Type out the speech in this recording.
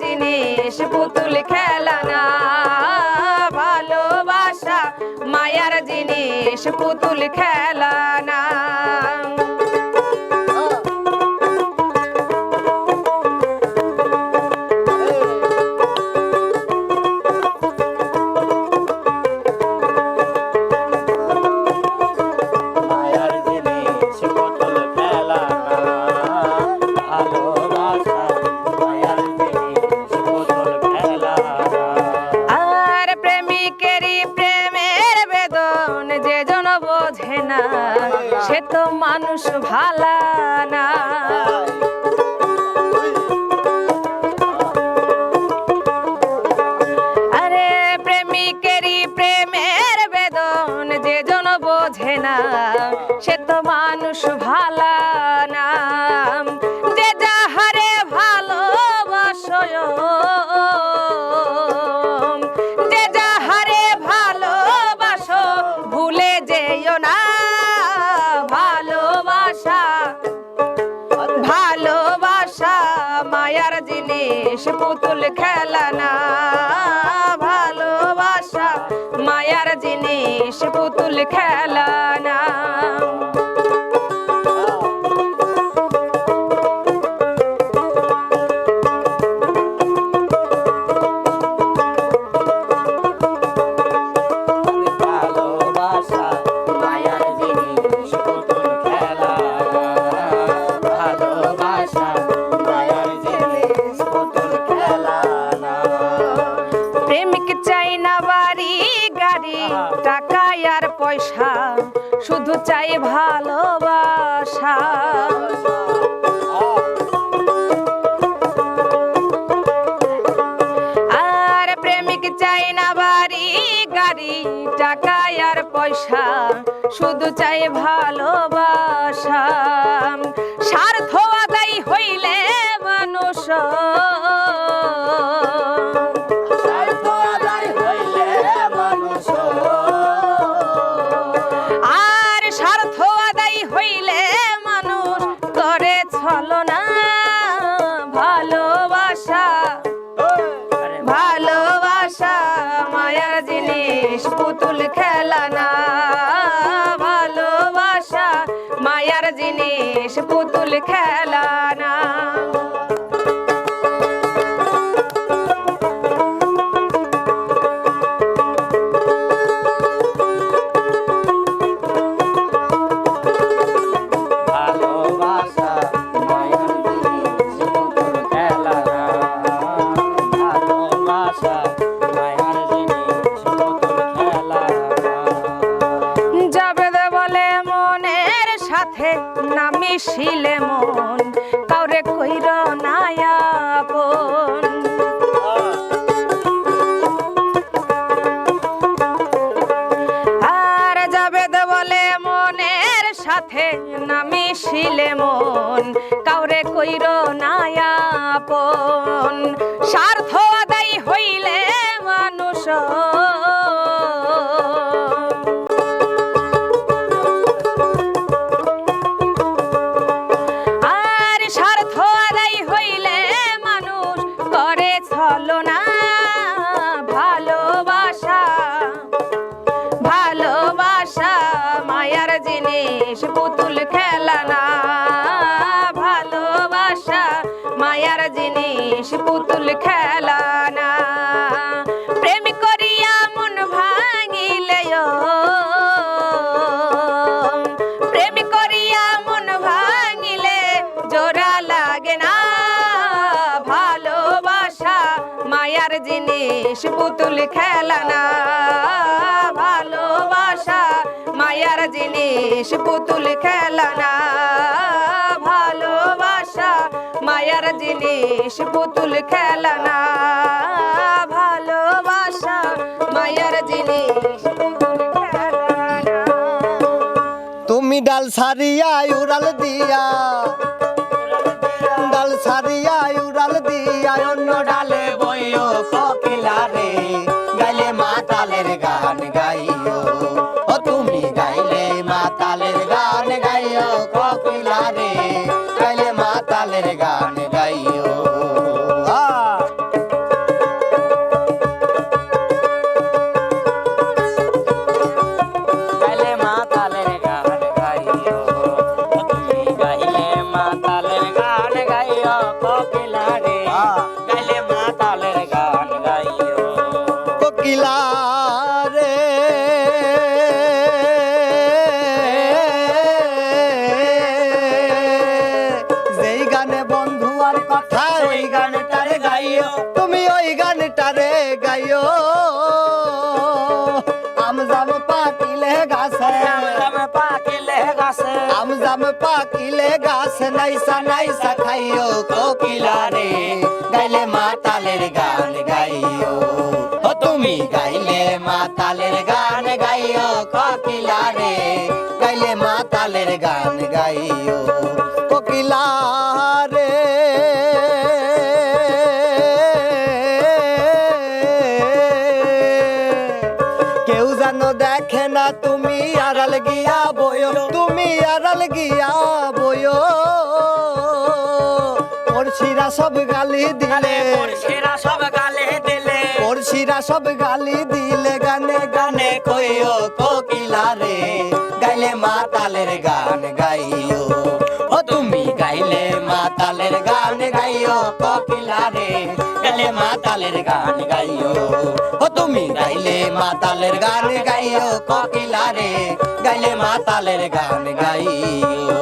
জিনিস পুতুল খেলা না, ভালোবাসা মায়ার জিনিস পুতুল খেলা না। সে তো মানুষ ভালা না, আরে প্রেমিকেরই প্রেমের বেদন যে জন বোঝে না সে তো মানুষ ভালা না। যে যাহারে ভালোবাসো, যে যাহারে ভালোবাসো ভুলে যেও না, ভালোবাসা মায়ার জিনিস পুতুল খেলা না, ভালোবাসা মায়ার জিনিস পুতুল খেলা না। টাকা আর পয়সা শুধু চাই ভালোবাসা, আর প্রেমিক চাই না বাড়ি গাড়ি টাকা আর পয়সা শুধু চাই ভালোবাসা। স্বার্থ আদায় হইলে মানুষ, আর স্বার্থ আদায় হইলে মানুষ করে ছলনা, ভালোবাসা ভালোবাসা মায়ার জিনিস পুতুল খেলা না, ভালোবাসা মায়ার জিনিস পুতুল খেলা না। না মিশিলে মন কাউরে কইর না আপন, আর জাবেদ বলে মনের সাথে না মিশিলে মন কাউরে কইর না আপন। স্বার্থ আদায় হইলে মানুষ, ভালোবাসা ভালোবাসা মায়ার জিনিস পুতুল খেলা না, ভালোবাসা মায়ার জিনিস পুতুল খেলা না। প্রেম করিয়া মন ভাঙিলে, প্রেম করিয়া মন ভাঙিলে জোড়া লাগে না, ভালোবাসা মায়ার জিনিস পুতুল খেলা না, ভালোবাসা মায়ার জিনিস পুতুল খেলা না, ভালোবাসা মায়ার জিনিস পুতুল খেলা না, ভালোবাসা মায়ার জিনিস পুতুল খেলা না। তুমি ডাল ছাড়িয়া উড়াল দিয়া, ডাল ছাড়িয়া উড়াল দিয়া অন্য ডালে বইও কোকিলা রে, গাইলে মাতালের গান গাইও, ও তুমি গাইলে মাতালের গান গাইও কোকিলা রে, গাইলে মাতালের গান গাইও। কোকিলা রে গাইলে মাতালের গান গাইও কোকিলা রে যেই গানে বন্ধু আর কথা ওই গানটারে গাইও তুমি ওই গানটারে গাইও আমজাম পাকিলে গাছে আমজাম পাকিলে গাছে নাইসা নাইসা খাইও কোকিলা রে গাইলে মাতালের গান গাইও ও তুমি গাইলে মাতালের গান গাইও কোকিলা রে গাইলে মাতালের গান গাইও কোকিলা রে কেউ জানো দেখে না তুমি আড়াল গিয়া বইও তুমি আড়াল গিয়া বইও পড়শিরা সব গালি দিলে পড়শিরা সব গালি দিলে গানে গানে কইও কোকিলা রে গাইলে মাতালের গান গাইও ও তুমি গাইলে মাতালের গান গাইও কোকিলা রে গাইলে মাতালের গান গাইও ও তুমি গাইলে মাতালের গান গাইও কোকিলা রে গাইলে মাতালের গান গাইও